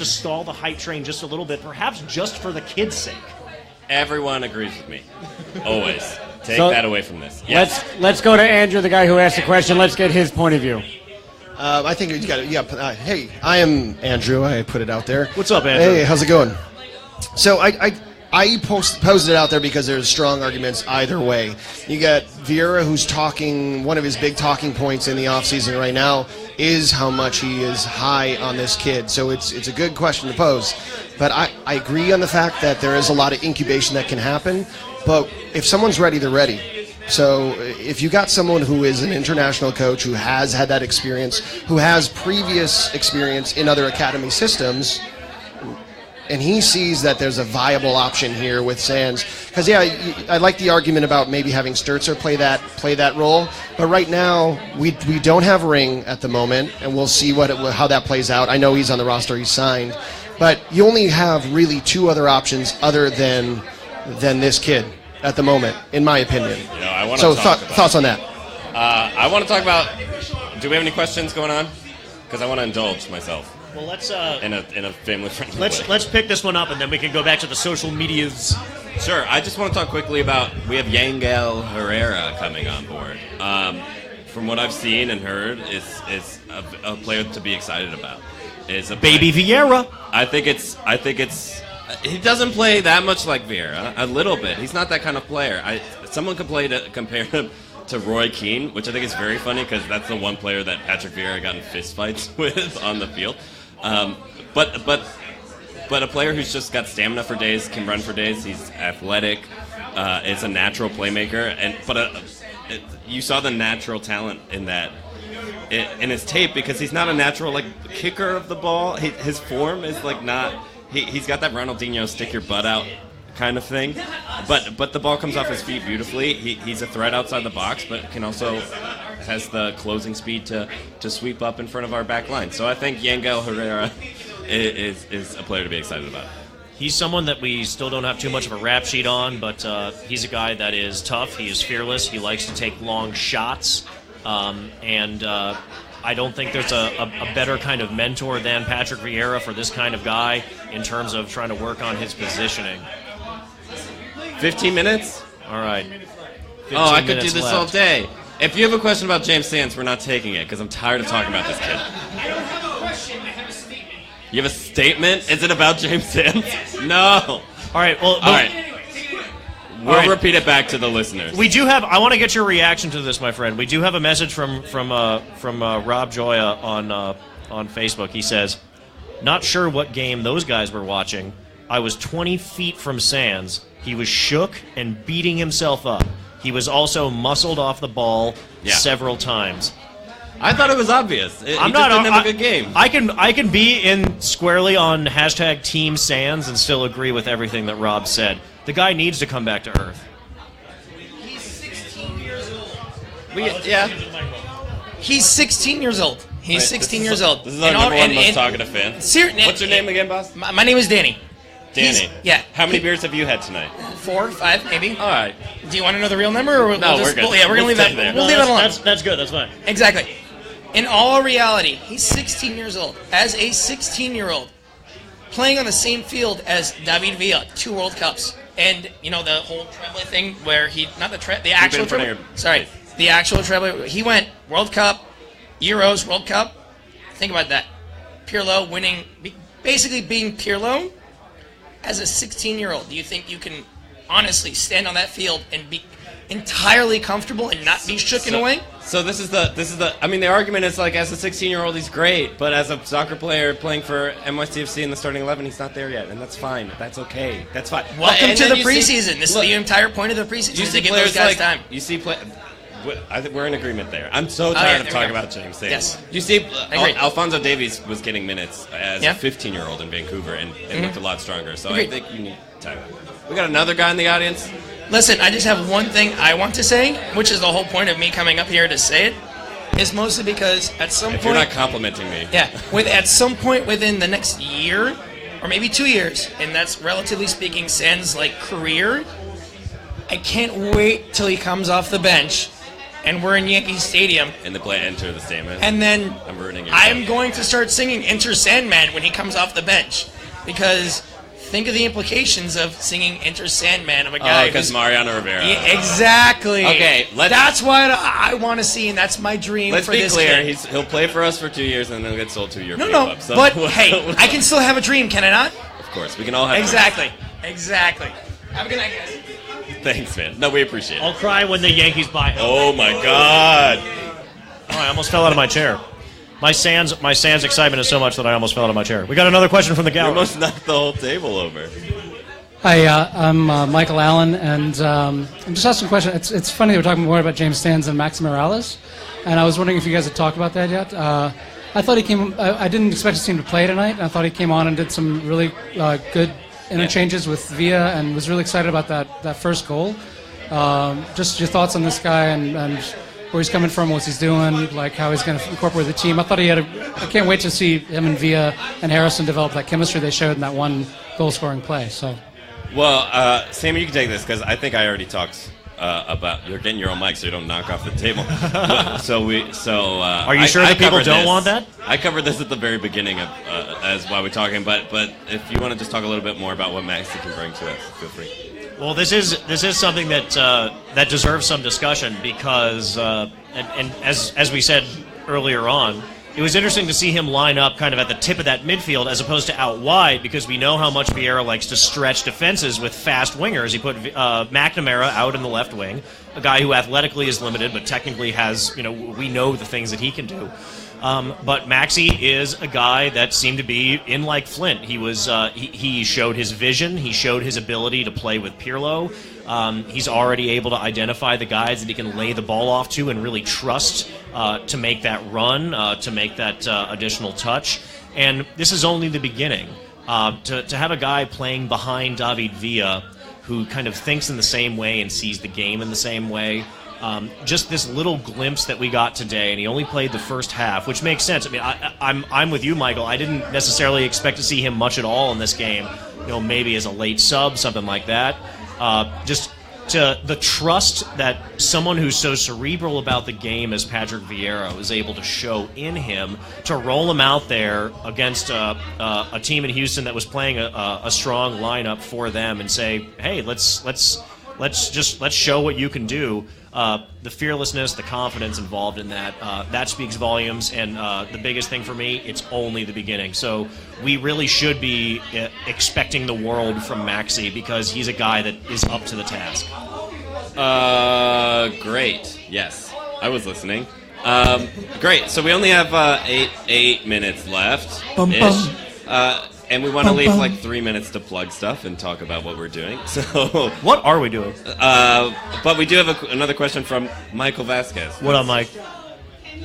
stall the hype train just a little bit, perhaps just for the kids' sake. Everyone agrees with me. Always. Take that away from this. Yes. Let's go to Andrew, the guy who asked the question. Let's get his point of view. I think you got to. Hey, I am Andrew. I put it out there. What's up, Andrew? Hey, how's it going? So I posted it out there because there's strong arguments either way. You got Vieira, who's talking. One of his big talking points in the offseason right now is how much he is high on this kid. So it's a good question to pose. But I agree on the fact that there is a lot of incubation that can happen. But if someone's ready, they're ready. So if you got someone who is an international coach, who has had that experience, who has previous experience in other academy systems, and he sees that there's a viable option here with Sands, because I like the argument about maybe having Sturzer play that role, but right now we don't have Ring at the moment, and we'll see how that plays out. I know he's on the roster, he's signed, but you only have really two other options other than this kid at the moment, in my opinion. Thoughts on that? I want to talk about. Do we have any questions going on? Because I want to indulge myself. Well, let's in a family-friendly way. Let's pick this one up, and then we can go back to the social medias. Sure. I just want to talk quickly about. We have Yangel Herrera coming on board. From what I've seen and heard, is a player to be excited about. Is a baby Vieira. I think it's. He doesn't play that much like Vieira. A little bit. He's not that kind of player. Someone could compare him to Roy Keane, which I think is very funny because that's the one player that Patrick Vieira got in fistfights with on the field. But a player who's just got stamina for days, can run for days. He's athletic. Is a natural playmaker, you saw the natural talent in that in his tape because he's not a natural kicker of the ball. His form is not. He's got that Ronaldinho stick your butt out kind of thing, but the ball comes off his feet beautifully. He's a threat outside the box, but can also has the closing speed to sweep up in front of our back line. So I think Yangel Herrera is a player to be excited about. He's someone that we still don't have too much of a rap sheet on, but he's a guy that is tough. He is fearless. He likes to take long shots, and I don't think there's a better kind of mentor than Patrick Vieira for this kind of guy in terms of trying to work on his positioning. 15 minutes? All right. I could do this all day. If you have a question about James Sands, we're not taking it because I'm tired of talking about this kid. I don't have a question. I have a statement. You have a statement? Is it about James Sands? No. All right. Well, all right. We'll repeat it back to the listeners. We do have. I want to get your reaction to this, my friend. We do have a message from Rob Joya on Facebook. He says, "Not sure what game those guys were watching. I was 20 feet from Sands. He was shook and beating himself up. He was also muscled off the ball several times." I thought it was obvious. He didn't have a good game. I can be in squarely on hashtag Team Sands and still agree with everything that Rob said. The guy needs to come back to earth. He's 16 years old. He's 16 years old. He's 16 years old. This is our number one most talkative fan. What's your name again, boss? My name is Danny. Danny. How many beers have you had tonight? 4, 5, maybe. All right. Do you want to know the real number? Or no, we're good. We're going to leave that there. We'll leave it alone. That's good. That's fine. Exactly. In all reality, he's 16 years old. As a 16-year-old, playing on the same field as David Villa, 2 World Cups. And, the whole treble thing where the actual treble, he went World Cup, Euros, World Cup. Think about that. Pirlo winning, basically being Pirlo as a 16-year-old. Do you think you can honestly stand on that field and be entirely comfortable and not be shooken away? So this is the I mean, the argument is as a 16-year-old he's great, but as a soccer player playing for NYCFC in the starting 11, he's not there yet, and that's fine. That's okay. That's fine. Welcome to the preseason. This is the entire point of the preseason, is to give those guys time. You see I think we're in agreement there. I'm so tired of talking about James Sands. Yes. You see, Alphonso Davies was getting minutes as a 15-year-old in Vancouver and looked a lot stronger, so I think you need time. We got another guy in the audience. Listen, I just have one thing I want to say, which is the whole point of me coming up here to say it. Is mostly because at some If point... you're not complimenting me. Yeah, at some point within the next year, or maybe 2 years, and that's relatively speaking Sands' career, I can't wait till he comes off the bench, and we're in Yankee Stadium. And the play Enter the Sandman. And then I'm ruining it. I'm going to start singing Enter Sandman when he comes off the bench, because... Think of the implications of singing Enter Sandman of a guy because Mariano Rivera. Yeah, exactly. Okay, that's what I want to see, and that's my dream Let's for be this clear. kid. He'll play for us for 2 years, and then he'll get sold 2 years. No, so but hey, I can still have a dream, can I not? Of course, we can all have Exactly. Have a good night, guys. dreams. Thanks, man. No, we appreciate it. I'll cry when the Yankees buy him. Oh, my God. Oh, I almost fell out of my chair. My Sands excitement is so much that I almost fell out of my chair. We got another question from the You gallery. almost knocked the whole table over. Hi, I'm Michael Allen, and I'm just asking a question. It's funny we're talking more about James Stanz and Max Morales, and I was wondering if you guys had talked about that yet. I thought he came. I didn't expect to see him to play tonight. I thought he came on and did some really good interchanges with Villa, and was really excited about that first goal. Just your thoughts on this guy and where he's coming from, what he's doing, like how he's going to incorporate the team. I thought he had I can't wait to see him and Villa and Harrison develop that chemistry they showed in that one goal-scoring play. So. Well, Sammy, you can take this because I think I already talked about you're getting your own mic so you don't knock off the table. Are you sure that people don't want that? I covered this at the very beginning of as why we're talking, but if you want to just talk a little bit more about what Maxi can bring to us, feel free. Well, this is something that deserves some discussion because and as we said earlier on, it was interesting to see him line up kind of at the tip of that midfield as opposed to out wide because we know how much Vieira likes to stretch defenses with fast wingers. He put McNamara out in the left wing, a guy who athletically is limited but technically has, we know the things that he can do. But Maxi is a guy that seemed to be in like Flint. He was he showed his vision. He showed his ability to play with Pirlo. He's already able to identify the guys that he can lay the ball off to and really trust to make that run, to make that additional touch. And this is only the beginning. To have a guy playing behind David Villa who kind of thinks in the same way and sees the game in the same way. Just this little glimpse that we got today, and he only played the first half, which makes sense. I mean, I'm with you, Michael. I didn't necessarily expect to see him much at all in this game. Maybe as a late sub, something like that. Just to the trust that someone who's so cerebral about the game as Patrick Vieira was able to show in him to roll him out there against a team in Houston that was playing a strong lineup for them and say, hey, let's show what you can do. The fearlessness, the confidence involved in that speaks volumes. And the biggest thing for me, it's only the beginning. So we really should be expecting the world from Maxi because he's a guy that is up to the task. Great. Yes, I was listening. Great. So we only have 8 minutes left. And we want to leave like 3 minutes to plug stuff and talk about what we're doing. So, what are we doing? But we do have another question from Michael Vasquez. What up, Mike?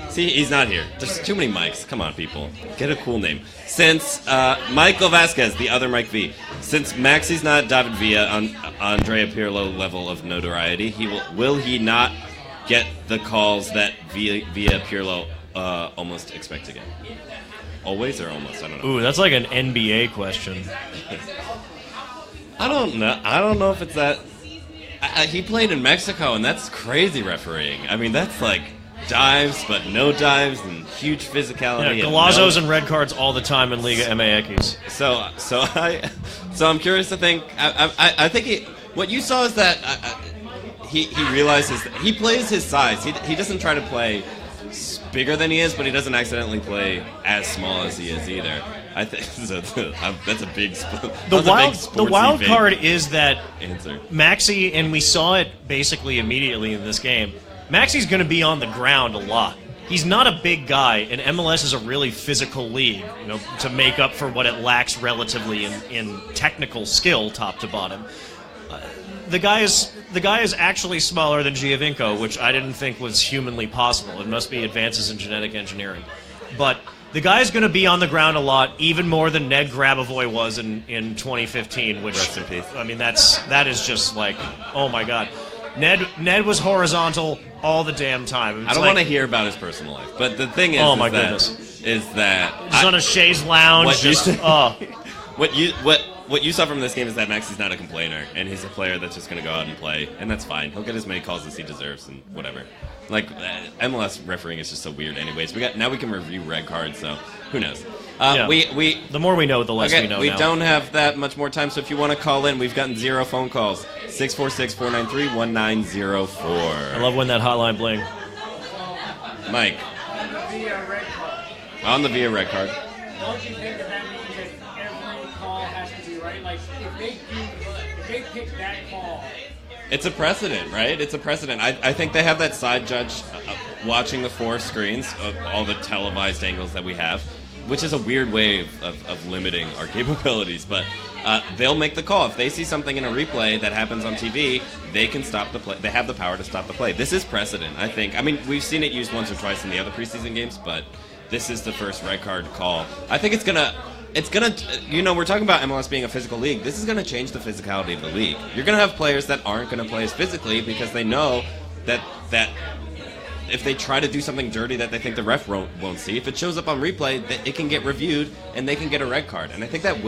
See, he's not here. There's too many mics. Come on, people. Get a cool name. Since Michael Vasquez, the other Mike V, since Maxi's not David Villa on Andrea Pirlo level of notoriety, will he not get the calls that Villa Pirlo almost expect to get? Always or almost? I don't know. Ooh, that's like an NBA question. I don't know. I don't know if it's that. He played in Mexico, and that's crazy refereeing. I mean, that's like dives, but no dives, and huge physicality. Yeah, golazos and red cards all the time in Liga MX. So I'm curious to think. I think what you saw is that he realizes that he plays his size. He doesn't try to play bigger than he is, but he doesn't accidentally play as small as he is either. I think that's a big. The wild card is that answer. Maxi, and we saw it basically immediately in this game. Maxi's going to be on the ground a lot. He's not a big guy, and MLS is a really physical league, to make up for what it lacks relatively in technical skill, top to bottom. The guy is actually smaller than Giovinco, which I didn't think was humanly possible. It must be advances in genetic engineering. But The guy's going to be on the ground a lot, even more than Ned Grabavoy was in 2015. Which, rest in peace. I mean, that is just like, oh my God. Ned was horizontal all the damn time. I don't want to hear about his personal life, but the thing is, oh my goodness, is that he's on a chaise lounge. What you saw from this game is that Maxi's not a complainer, and he's a player that's just going to go out and play, and that's fine. He'll get as many calls as he deserves, and whatever. Like MLS refereeing is just so weird, anyways. Now we can review red cards, so who knows? We the more we know, the less we know. We now. don't have that much more time, so if you want to call in, we've gotten 0 phone calls. 646-493-1904. I love when that hotline bling. Mike. Via red card. On the via red card. Don't you think that means that every call has to be right? Like, if they pick that call. It's a precedent, right? It's a precedent. I think they have that side judge watching the 4 screens of all the televised angles that we have, which is a weird way of limiting our capabilities, but they'll make the call. If they see something in a replay that happens on TV, they can stop the play. They have the power to stop the play. This is precedent, I think. I mean, we've seen it used once or twice in the other preseason games, but this is the first red card call. I think it's gonna, we're talking about MLS being a physical league. This is gonna change the physicality of the league. You're gonna have players that aren't gonna play as physically because they know that if they try to do something dirty that they think the ref won't see, if it shows up on replay, it can get reviewed and they can get a red card. And I think that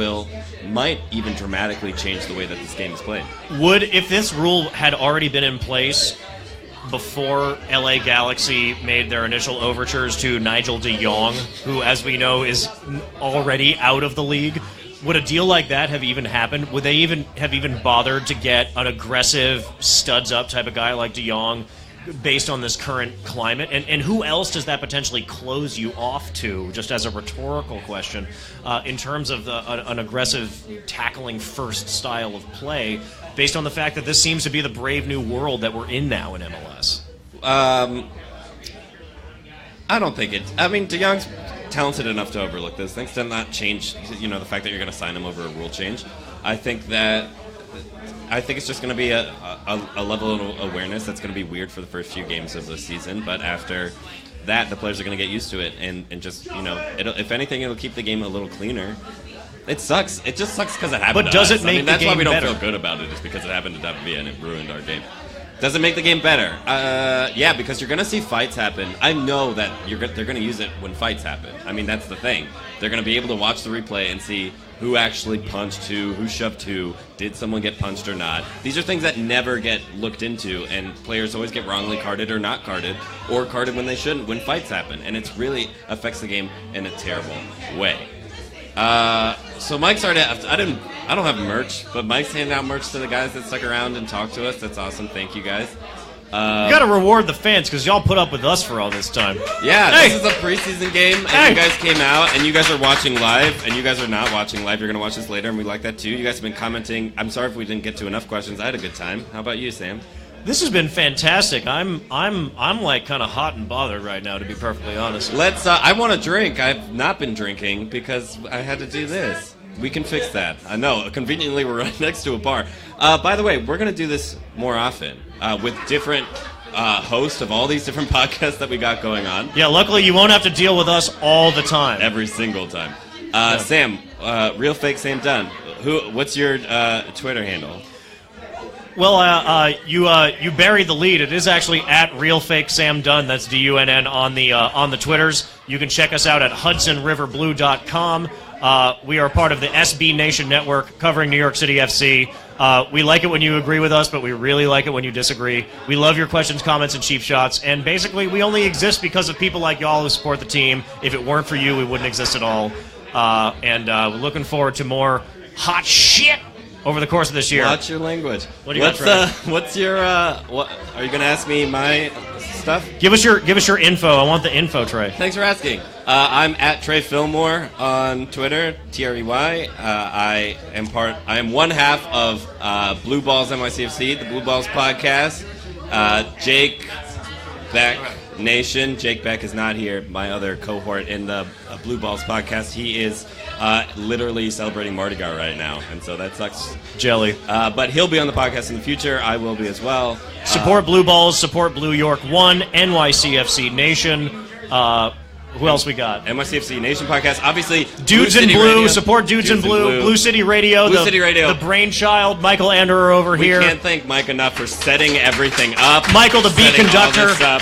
might even dramatically change the way that this game is played. If this rule had already been in place before LA Galaxy made their initial overtures to Nigel de Jong, who, as we know, is already out of the league, would a deal like that have even happened? Would they even have bothered to get an aggressive, studs-up type of guy like de Jong based on this current climate? And who else does that potentially close you off to, just as a rhetorical question, in terms of an aggressive tackling first style of play, based on the fact that this seems to be the brave new world that we're in now in MLS? I don't think de Jong's talented enough to overlook those things. Does not change, the fact that you're going to sign him over a rule change. I think it's just going to be a level of awareness that's going to be weird for the first few games of the season, but after that, the players are going to get used to it, and just, if anything, it'll keep the game a little cleaner. It sucks. It just sucks because it happened But to does us. it make the that's game why we don't better? feel good about it, is because it happened to WV and it ruined our game. Does it make the game better? Yeah, because you're going to see fights happen. I know that they're going to use it when fights happen. I mean, that's the thing. They're going to be able to watch the replay and see who actually punched who shoved who, did someone get punched or not. These are things that never get looked into, and players always get wrongly carded or not carded, or carded when they shouldn't when fights happen, and it really affects the game in a terrible way. So Mike's already, I don't have merch, but Mike's handing out merch to the guys that stuck around and talked to us. That's awesome. Thank you, guys. You got to reward the fans because y'all put up with us for all this time. Yeah, Hey! This is a preseason game, and you guys came out, and you guys are watching live, and you guys are not watching live. You're going to watch this later, and we like that too. You guys have been commenting. I'm sorry if we didn't get to enough questions. I had a good time. How about you, Sam? This has been fantastic. I'm like kind of hot and bothered right now, to be perfectly honest. I want to drink. I've not been drinking because I had to do this. We can fix that. I know. Conveniently, we're right next to a bar. By the way, we're going to do this more often with different hosts of all these different podcasts that we got going on. Yeah, luckily you won't have to deal with us all the time. Every single time. Sam, Real Fake Sam Dunn. What's your Twitter handle? Well, you buried the lead. It is actually at Real Fake Sam Dunn. That's DUNN on the Twitters. You can check us out at HudsonRiverBlue.com. We are part of the SB Nation Network covering New York City FC. We like it when you agree with us, but we really like it when you disagree. We love your questions, comments, and cheap shots. And basically, we only exist because of people like y'all who support the team. If it weren't for you, we wouldn't exist at all. We're looking forward to more hot shit over the course of this year. Watch your language. What do you got, Trey? What's your what are you going to ask me my stuff? Give us your info. I want the info, Trey. Thanks for asking. I'm at Trey Fillmore on Twitter, TREY. I am one half of Blue Balls NYCFC, the Blue Balls podcast. Jake Beck Nation. Jake Beck is not here, my other cohort in the Blue Balls podcast. He is literally celebrating Mardi Gras right now, and so that sucks. Jelly. But he'll be on the podcast in the future. I will be as well. Support Blue Balls, support Blue York 1, NYCFC Nation. Who else we got? NYCFC Nation podcast. Obviously, Dudes in City Blue. Radio. Support Dudes in Blue. Blue City Radio. Blue City Radio. The brainchild, Michael Anderer over We here. can't thank Mike enough for setting everything up. Michael, the beat setting conductor. all this up.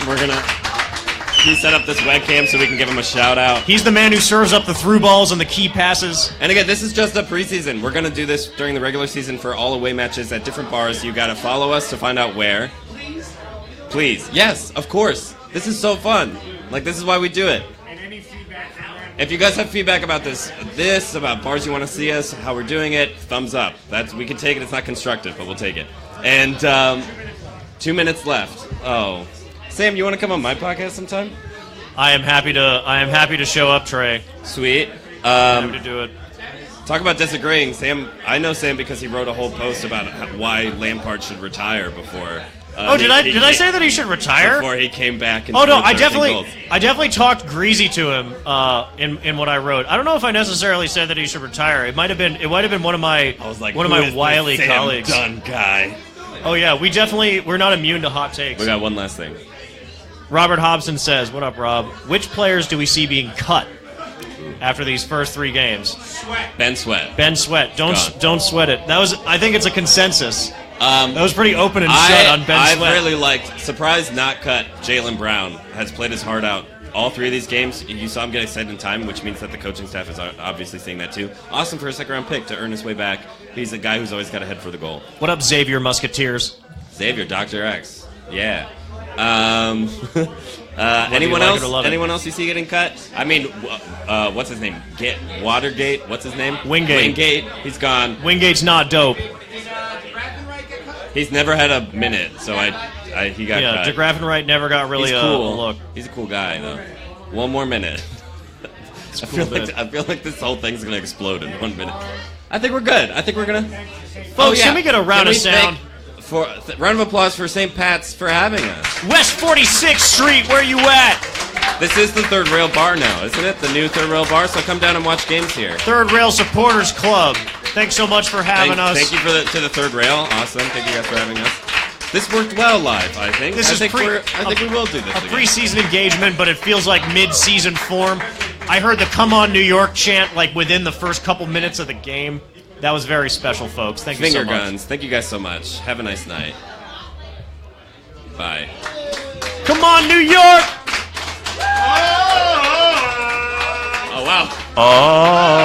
We're going to... He set up this webcam so we can give him a shout-out. He's the man who serves up the through balls and the key passes. And again, this is just a preseason. We're going to do this during the regular season for all away matches at different bars. You got to follow us to find out where. Please. Yes, of course. This is so fun. Like, this is why we do it. And any feedback from them? If you guys have feedback about this, about bars you want to see us, how we're doing it, thumbs up. We can take it. It's not constructive, but we'll take it. And 2 minutes left. Oh. Sam, you want to come on my podcast sometime? I am happy to show up, Trey. Sweet. Happy to do it. Talk about disagreeing. Sam, I know Sam because he wrote a whole post about why Lampard should retire before. Did I say that he should retire? Before he came back and Oh no, scored 13 goals. I definitely talked greasy to him in what I wrote. I don't know if I necessarily said that he should retire. It might have been one of my wily colleagues. Sam Dunn guy. Oh yeah, we're not immune to hot takes. We got one last thing. Robert Hobson says, "What up, Rob? Which players do we see being cut after these first 3 games?" Ben Sweat. Ben Sweat. Don't sweat it. I think it's a consensus. That was pretty open and shut on Ben Sweat. I really liked, surprised not cut, Jaylen Brown. Has played his heart out all 3 of these games. You saw him get excited in time, which means that the coaching staff is obviously seeing that too. Awesome for a second-round pick to earn his way back. He's a guy who's always got to head for the goal. What up, Xavier Musketeers? Xavier, Dr. X. Yeah. Anyone else? Anyone else you see getting cut? I mean, what's his name? Watergate. What's his name? Wingate. He's gone. Wingate's not dope. He's never had a minute, so he got cut. De Graffenreich never got really He's cool. a look. He's a cool guy, though. One more minute. I feel like this whole thing's gonna explode in 1 minute. I think we're good. I think we're gonna. Folks, can we get a round of sound? Round of applause for St. Pat's for having us. West 46th Street, where you at? This is the Third Rail Bar now, isn't it? The new Third Rail Bar, so come down and watch games here. Third Rail Supporters Club. Thanks so much for having us. Thank you to the Third Rail. Awesome. Thank you guys for having us. This worked well live, I think. I think we will do this again. Preseason engagement, but it feels like mid-season form. I heard the "Come on, New York" chant like within the first couple minutes of the game. That was very special, folks. Thank you so much. Finger guns. Thank you guys so much. Have a nice night. Bye. Come on, New York! Oh, wow. Oh.